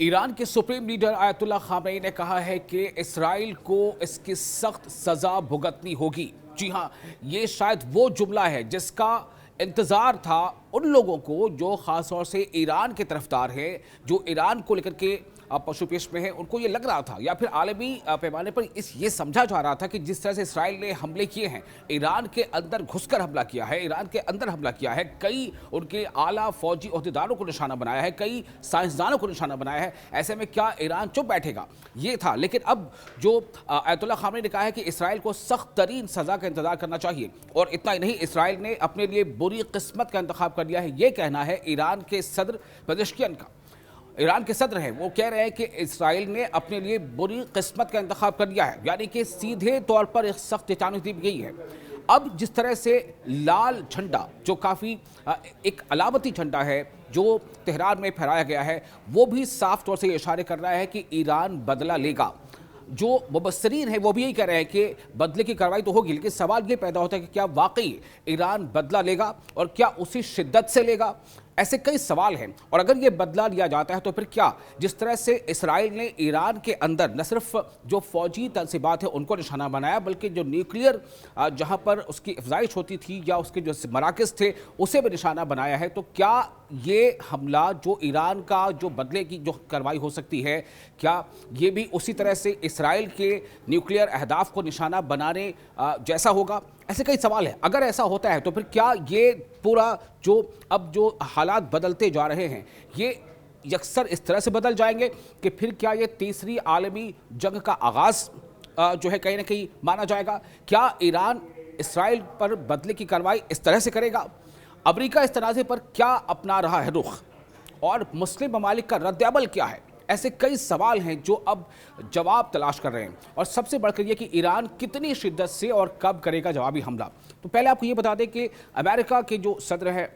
ایران کے supreme leader آیت اللہ خامنئی نے کہا ہے کہ اسرائیل کو اس کی سخت سزا بھگتنی ہوگی۔ جی ہاں، یہ شاید وہ جملہ ہے جس کا انتظار تھا ان لوگوں کو جو خاص طور سے ایران کے طرفدار ہیں، جو ایران کو لے کر کے پشو پیش میں ہیں۔ ان کو یہ لگ رہا تھا یا پھر عالمی پیمانے پر یہ سمجھا جا رہا تھا کہ جس طرح سے اسرائیل نے حملے کیے ہیں، ایران کے اندر گھس کر حملہ کیا ہے، ایران کے اندر حملہ کیا ہے، کئی ان کے اعلیٰ فوجی عہدیداروں کو نشانہ بنایا ہے، کئی سائنسدانوں کو نشانہ بنایا ہے، ایسے میں کیا ایران چپ بیٹھے گا؟ یہ تھا۔ لیکن اب جو آیت اللہ خامنئی نے کہا ہے کہ اسرائیل کو سخت ترین سزا کا انتظار کرنا چاہیے، اور اتنا ہی نہیں، اسرائیل نے اپنے لیے بری قسمت کا انتخاب کر لیا ہے، یہ کہنا ہے ایران کے صدر پزشکیان کا۔ ایران کے صدر ہیں، وہ کہہ رہے ہیں کہ اسرائیل نے اپنے لیے بری قسمت کا انتخاب کر لیا ہے، یعنی کہ سیدھے طور پر ایک سخت چیتونی دی گئی ہے۔ اب جس طرح سے لال جھنڈا، جو کافی ایک علامتی جھنڈا ہے جو تہران میں پھہرایا گیا ہے، وہ بھی صاف طور سے یہ اشارے کر رہا ہے کہ ایران بدلہ لے گا۔ جو مبصرین ہیں وہ بھی یہی کہہ رہے ہیں کہ بدلے کی کارروائی تو ہوگی، لیکن سوال یہ پیدا ہوتا ہے کہ کیا واقعی ایران بدلہ لے گا اور کیا اسی شدت سے لے گا؟ ایسے کئی سوال ہیں، اور اگر یہ بدلہ لیا جاتا ہے تو پھر کیا جس طرح سے اسرائیل نے ایران کے اندر نہ صرف جو فوجی تنصیبات ہیں ان کو نشانہ بنایا، بلکہ جو نیوکلیئر جہاں پر اس کی افزائش ہوتی تھی یا اس کے جو مراکز تھے اسے بھی نشانہ بنایا ہے، تو کیا یہ حملہ جو ایران کا جو بدلے کی جو کارروائی ہو سکتی ہے، کیا یہ بھی اسی طرح سے اسرائیل کے نیوکلیئر اہداف کو نشانہ بنانے جیسا ہوگا؟ ایسے کئی سوال ہیں۔ اگر ایسا ہوتا ہے تو پھر کیا یہ پورا جو حالات بدلتے جا رہے ہیں یہ یکسر اس طرح سے بدل جائیں گے کہ پھر کیا یہ تیسری عالمی جنگ کا آغاز جو ہے کہیں نہ کہیں مانا جائے گا؟ کیا ایران اسرائیل پر بدلے کی کارروائی اس طرح سے کرے گا؟ امریکہ اس تنازع پر کیا اپنا رہا ہے رخ؟ اور مسلم ممالک کا رد عمل کیا ہے؟ ایسے کئی سوال ہیں جو اب جواب تلاش کر رہے ہیں، اور سب سے بڑھ کر یہ کہ ایران کتنی شدت سے اور کب کرے گا جوابی حملہ۔ تو پہلے آپ کو یہ بتا دیں کہ امریکہ کے جو صدر ہے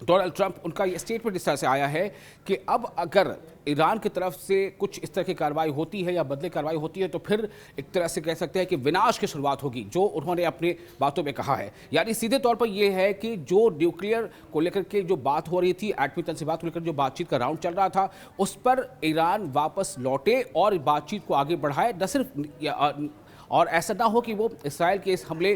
ڈونلڈ ٹرمپ، ان کا یہ اسٹیٹمنٹ اس طرح سے آیا ہے کہ اب اگر ایران کی طرف سے کچھ اس طرح کی کارروائی ہوتی ہے یا بدلے کارروائی ہوتی ہے تو پھر ایک طرح سے کہہ سکتے ہیں کہ وناش کی شروعات ہوگی، جو انہوں نے اپنے باتوں میں کہا ہے۔ یعنی سیدھے طور پر یہ ہے کہ جو نیوکلیئر کو لے کر کے جو بات ہو رہی تھی، ایٹمی تنصیبات کو لے کر جو بات چیت کا راؤنڈ چل رہا تھا، اس پر ایران واپس لوٹے اور بات چیت کو آگے بڑھائے، نہ صرف اور ایسا نہ ہو کہ وہ اسرائیل کے اس حملے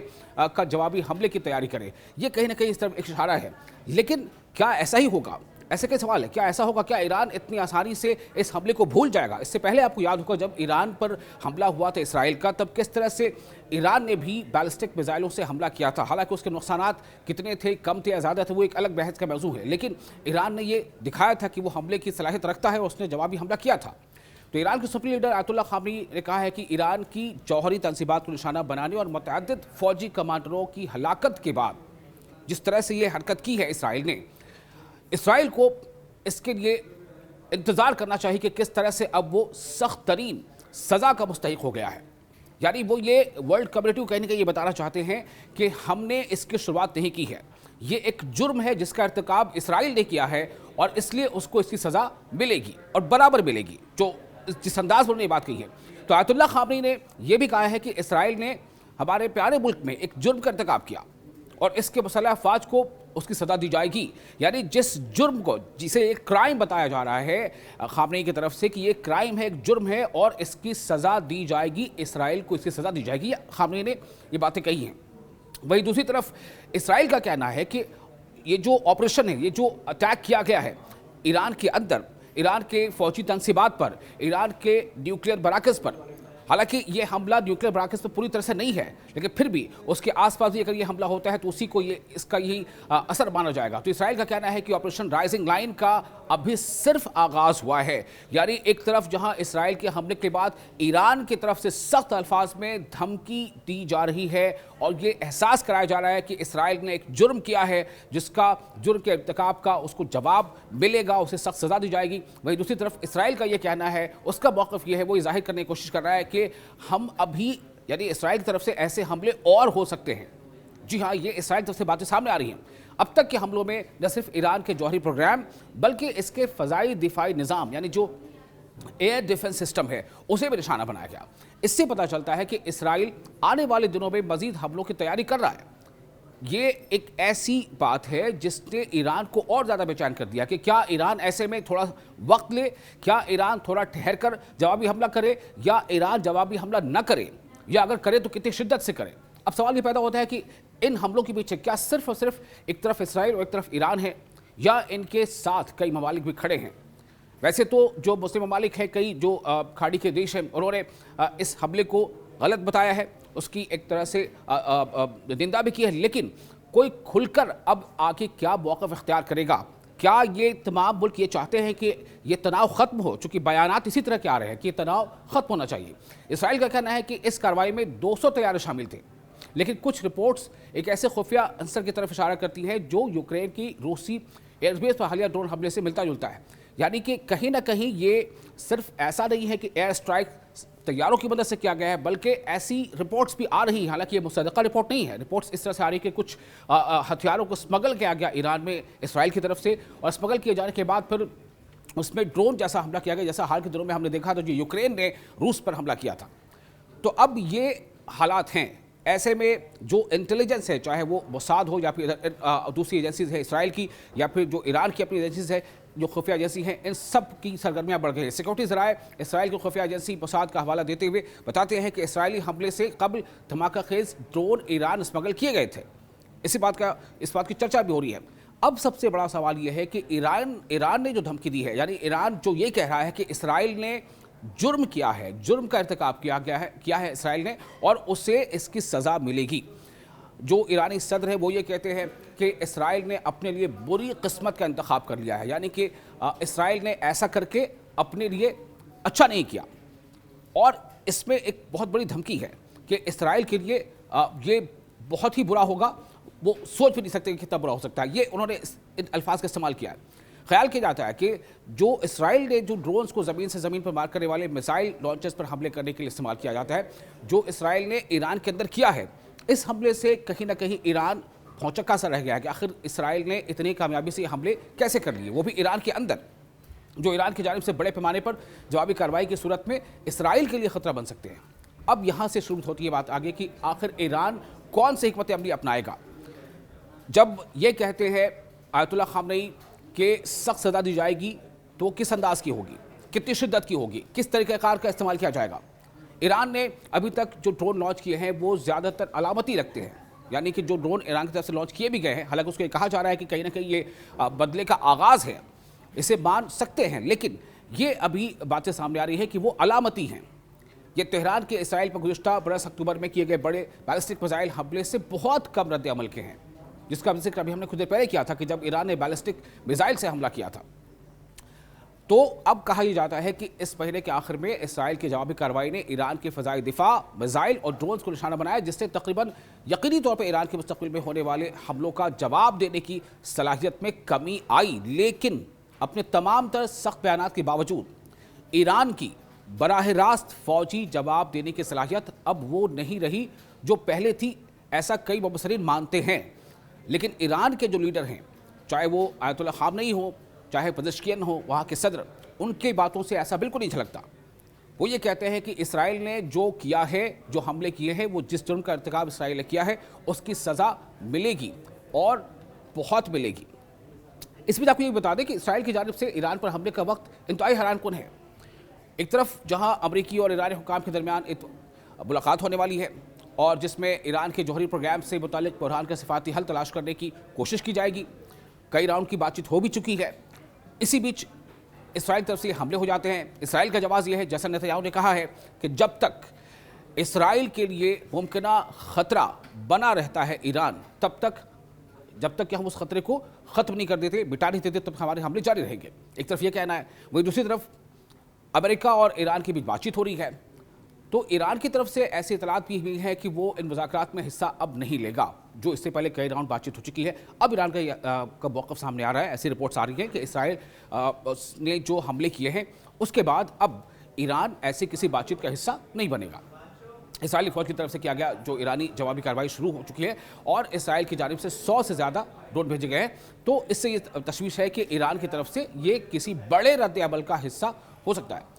کا جوابی حملے کی تیاری کرے۔ یہ کہیں نہ کہیں اس طرف ایک اشارہ ہے، لیکن کیا ایسا ہی ہوگا؟ ایسے کئی سوال ہے، کیا ایسا ہوگا؟ کیا ایران اتنی آسانی سے اس حملے کو بھول جائے گا؟ اس سے پہلے آپ کو یاد ہوگا جب ایران پر حملہ ہوا تھا اسرائیل کا، تب کس طرح سے ایران نے بھی بیلسٹک میزائلوں سے حملہ کیا تھا۔ حالانکہ اس کے نقصانات کتنے تھے، کم تھے یا زیادہ تھے، وہ ایک الگ بحث کا موضوع ہے، لیکن ایران نے یہ دکھایا تھا کہ وہ حملے کی صلاحیت رکھتا ہے، اور اس نے جوابی حملہ کیا تھا۔ تو ایران کے سپریم لیڈر آیت اللہ خامنئی نے کہا ہے کہ ایران کی جوہری تنصیبات کو نشانہ بنانے اور متعدد فوجی کمانڈروں کی ہلاکت کے بعد جس طرح سے یہ حرکت کی ہے اسرائیل نے، اسرائیل کو اس کے لیے انتظار کرنا چاہیے کہ کس طرح سے اب وہ سخت ترین سزا کا مستحق ہو گیا ہے۔ یعنی وہ یہ ورلڈ کمیونٹی کو کہیں نہ کہیں یہ بتانا چاہتے ہیں کہ ہم نے اس کی شروعات نہیں کی ہے، یہ ایک جرم ہے جس کا ارتکاب اسرائیل نے کیا ہے، اور اس لیے اس کو اس کی سزا ملے گی اور برابر ملے گی، جو جس انداز پر انہوں نے یہ بات کہی ہے۔ تو آیت اللہ خامنئی نے یہ بھی کہا ہے کہ اسرائیل نے ہمارے پیارے ملک میں ایک جرم کا ارتکاب کیا، اور اس کے مسلح افواج کو اس کی سزا دی جائے گی۔ یعنی جس جرم کو، جسے ایک کرائم بتایا جا رہا ہے خامنئی کی طرف سے کہ یہ کرائم ہے، ایک جرم ہے، اور اس کی سزا دی جائے گی، اسرائیل کو اس کی سزا دی جائے گی، خامنئی نے یہ باتیں کہی ہیں۔ وہی دوسری طرف اسرائیل کا کہنا ہے کہ یہ جو آپریشن ہے، یہ جو اٹیک کیا گیا ہے ایران کے اندر، ایران کے فوجی تنصیبات پر، ایران کے نیوکلیئر مراکز پر، حالانکہ یہ حملہ نیوکلیئر مراکز پر پوری طرح سے نہیں ہے، لیکن پھر بھی اس کے آس پاس بھی اگر یہ حملہ ہوتا ہے تو اسی کو اس کا یہی اثر مانا جائے گا۔ تو اسرائیل کا کہنا ہے کہ آپریشن رائزنگ لائن کا ابھی صرف آغاز ہوا ہے۔ یعنی ایک طرف جہاں اسرائیل کے حملے کے بعد ایران کی طرف سے سخت الفاظ میں دھمکی دی جا رہی ہے، اور یہ احساس کرایا جا رہا ہے کہ اسرائیل نے ایک جرم کیا ہے، جس کا جرم کے ارتکاب کا اس کو جواب ملے گا، اسے سخت سزا دی جائے گی۔ وہی دوسری طرف اسرائیل کا یہ کہنا ہے، اس کا موقف یہ ہے، وہ یہ ظاہر کرنے کی کوشش کر رہا ہے کہ ہم ابھی، یعنی اسرائیل کی طرف سے ایسے حملے اور ہو سکتے ہیں۔ جی ہاں، یہ اسرائیل کی طرف سے باتیں سامنے آ رہی ہیں۔ اب تک کے حملوں میں نہ صرف ایران کے جوہری پروگرام بلکہ اس کے فضائی دفاعی نظام، یعنی جو ایئر ڈیفنس سسٹم ہے، اسے بھی نشانہ بنایا گیا۔ اس سے پتہ چلتا ہے کہ اسرائیل آنے والے دنوں میں مزید حملوں کی تیاری کر رہا ہے۔ یہ ایک ایسی بات ہے جس نے ایران کو اور زیادہ بے چین کر دیا کہ کیا ایران ایسے میں تھوڑا وقت لے، کیا ایران تھوڑا ٹھہر کر جوابی حملہ کرے، یا ایران جوابی حملہ نہ کرے، یا اگر کرے تو کتنی شدت سے کرے۔ اب سوال یہ پیدا ہوتا ہے کہ ان حملوں کے پیچھے کیا صرف اور صرف ایک طرف اسرائیل اور ایک طرف ایران ہے، یا ان کے ساتھ کئی ممالک بھی کھڑے ہیں؟ ویسے تو جو مسلم ممالک ہیں، کئی جو کھاڑی کے دیش ہیں، انہوں نے اس حملے کو غلط بتایا ہے، اس کی ایک طرح سے نندا بھی کی ہے، لیکن کوئی کھل کر اب آگے کیا موقف اختیار کرے گا؟ کیا یہ تمام ملک یہ چاہتے ہیں کہ یہ تناؤ ختم ہو؟ چونکہ بیانات اسی طرح کے آ رہے ہیں کہ یہ تناؤ ختم ہونا چاہیے۔ اسرائیل کا کہنا ہے کہ اس کارروائی میں 200 طیارے شامل تھے، لیکن کچھ رپورٹس ایک ایسے خفیہ عنصر کی طرف اشارہ کرتی ہیں جو یوکرین کی روسی ایئر بیس پر حالیہ ڈرون حملے سے ملتا جلتا ہے، یعنی کہ کہیں نہ کہیں یہ صرف ایسا نہیں ہے کہ ایئر اسٹرائک طیاروں کی مدد سے کیا گیا ہے، بلکہ ایسی رپورٹس بھی آ رہی ہیں، حالانکہ یہ مصدقہ رپورٹ نہیں ہے، رپورٹس اس طرح سے آ رہی کہ کچھ ہتھیاروں کو اسمگل کیا گیا ایران میں اسرائیل کی طرف سے، اور اسمگل کیے جانے کے بعد پھر اس میں ڈرون جیسا حملہ کیا گیا جیسا حال کے دنوں میں ہم نے دیکھا تھا جو یوکرین نے روس پر حملہ کیا تھا۔ تو اب یہ حالات ہیں، ایسے میں جو انٹیلیجنس ہے، چاہے وہ موساد ہو یا پھر دوسری ایجنسیز ہے اسرائیل کی، یا پھر جو ایران کی اپنی ایجنسیز ہے جو خفیہ ایجنسی ہیں، ان سب کی سرگرمیاں بڑھ گئی ہیں۔ سیکورٹی ذرائع اسرائیل کی خفیہ ایجنسی موساد کا حوالہ دیتے ہوئے بتاتے ہیں کہ اسرائیلی حملے سے قبل دھماکہ خیز ڈرون ایران اسمگل کیے گئے تھے۔ اس بات کی چرچا بھی ہو رہی ہے۔ اب سب سے بڑا سوال یہ ہے کہ ایران نے جو دھمکی دی ہے، یعنی ایران جو یہ کہہ رہا ہے کہ اسرائیل نے جرم کیا ہے، جرم کا ارتکاب کیا ہے اسرائیل نے، اور اسے اس کی سزا ملے گی۔ جو ایرانی صدر ہے وہ یہ کہتے ہیں کہ اسرائیل نے اپنے لیے بری قسمت کا انتخاب کر لیا ہے، یعنی کہ اسرائیل نے ایسا کر کے اپنے لیے اچھا نہیں کیا، اور اس میں ایک بہت بڑی دھمکی ہے کہ اسرائیل کے لیے یہ بہت ہی برا ہوگا، وہ سوچ بھی نہیں سکتے کہ کتنا برا ہو سکتا ہے۔ یہ انہوں نے ان الفاظ کا استعمال کیا ہے۔ خیال کیا جاتا ہے کہ جو اسرائیل نے جو ڈرونز کو زمین سے زمین پر مار کرنے والے میزائل لانچرز پر حملے کرنے کے لیے استعمال کیا جاتا ہے، جو اسرائیل نے ایران کے اندر کیا ہے، اس حملے سے کہیں نہ کہیں ایران بھونچکا سا رہ گیا ہے کہ آخر اسرائیل نے اتنی کامیابی سے یہ حملے کیسے کر لیے، وہ بھی ایران کے اندر، جو ایران کی جانب سے بڑے پیمانے پر جوابی کارروائی کی صورت میں اسرائیل کے لیے خطرہ بن سکتے ہیں۔ اب یہاں سے شروع ہوتی ہے بات آگے کہ آخر ایران کون سی حکمت عملی اپنائے گا۔ جب یہ کہتے ہیں آیت اللہ خامنئی کہ سخت سزا دی جائے گی، تو کس انداز کی ہوگی، کتنی شدت کی ہوگی، کس طریقہ کار کا استعمال کیا جائے گا؟ ایران نے ابھی تک جو ڈرون لانچ کیے ہیں وہ زیادہ تر علامتی رکھتے ہیں، یعنی کہ جو ڈرون ایران کی طرف سے لانچ کیے بھی گئے ہیں، حالانکہ اس کو یہ کہا جا رہا ہے کہ کہیں نہ کہیں یہ بدلے کا آغاز ہے، اسے مان سکتے ہیں، لیکن یہ ابھی باتیں سامنے آ رہی ہے کہ وہ علامتی ہیں۔ یہ تہران کے اسرائیل پر گزشتہ برس اکتوبر میں کیے گئے بڑے بیلسٹک میزائل حملے سے بہت کم رد عمل کے ہیں، جس کا ذکر ابھی ہم نے کچھ دیر پہلے کیا تھا کہ جب ایران نے بیلسٹک میزائل سے حملہ کیا تھا۔ تو اب کہا یہ جاتا ہے کہ اس مہینے کے آخر میں اسرائیل کی جوابی کارروائی نے ایران کے فضائی دفاع، میزائل اور ڈرونز کو نشانہ بنایا، جس سے تقریباً یقینی طور پر ایران کے مستقبل میں ہونے والے حملوں کا جواب دینے کی صلاحیت میں کمی آئی۔ لیکن اپنے تمام تر سخت بیانات کے باوجود ایران کی براہ راست فوجی جواب دینے کی صلاحیت اب وہ نہیں رہی جو پہلے تھی، ایسا کئی مبصرین مانتے ہیں۔ لیکن ایران کے جو لیڈر ہیں، چاہے وہ آیت اللہ خامنئی ہو، چاہے پزشکین ہو، وہاں کے صدر، ان کی باتوں سے ایسا بالکل نہیں جھلکتا۔ وہ یہ کہتے ہیں کہ اسرائیل نے جو کیا ہے، جو حملے کیے ہیں، وہ جس جرم کا ارتکاب اسرائیل نے کیا ہے، اس کی سزا ملے گی اور بہت ملے گی۔ اس میں آپ کو یہ بتا دیں کہ اسرائیل کی جانب سے ایران پر حملے کا وقت انتہائی حیران کن ہے۔ ایک طرف جہاں امریکی اور ایرانی حکام کے درمیان ملاقات ہونے والی ہے، اور جس میں ایران کے جوہری پروگرام سے متعلق بحران کا صفاتی حل تلاش کرنے کی کوشش کی جائے گی، کئی راؤنڈ کی بات چیت ہو بھی چکی ہے۔ اسی بیچ اسرائیل طرف سے حملے ہو جاتے ہیں۔ اسرائیل کا جواز یہ ہے، جیسا نیتنیاہو نے کہا ہے، کہ جب تک اسرائیل کے لیے ممکنہ خطرہ بنا رہتا ہے ایران، جب تک کہ ہم اس خطرے کو ختم نہیں کر دیتے، مٹا نہیں دیتے، تب ہمارے حملے جاری رہیں گے۔ ایک طرف یہ کہنا ہے، وہی دوسری طرف امریکہ اور ایران کی بیچ بات چیت ہو رہی ہے، تو ایران کی طرف سے ایسی اطلاعات بھی ہوئی ہیں کہ وہ ان مذاکرات میں حصہ اب نہیں لے گا، جو اس سے پہلے کئی راؤنڈ بات چیت ہو چکی ہے۔ اب ایران کا موقف سامنے آ رہا ہے، ایسی رپورٹس آ رہی ہیں کہ اسرائیل نے جو حملے کیے ہیں اس کے بعد اب ایران ایسی کسی بات چیت کا حصہ نہیں بنے گا۔ اسرائیلی فوج کی طرف سے کیا گیا جو ایرانی جوابی کارروائی شروع ہو چکی ہے، اور اسرائیل کی جانب سے 100 سے زیادہ ڈرون بھیجے گئے ہیں، تو اس سے یہ تشویش ہے کہ ایران کی طرف سے یہ کسی بڑے رد عمل کا حصہ ہو سکتا ہے۔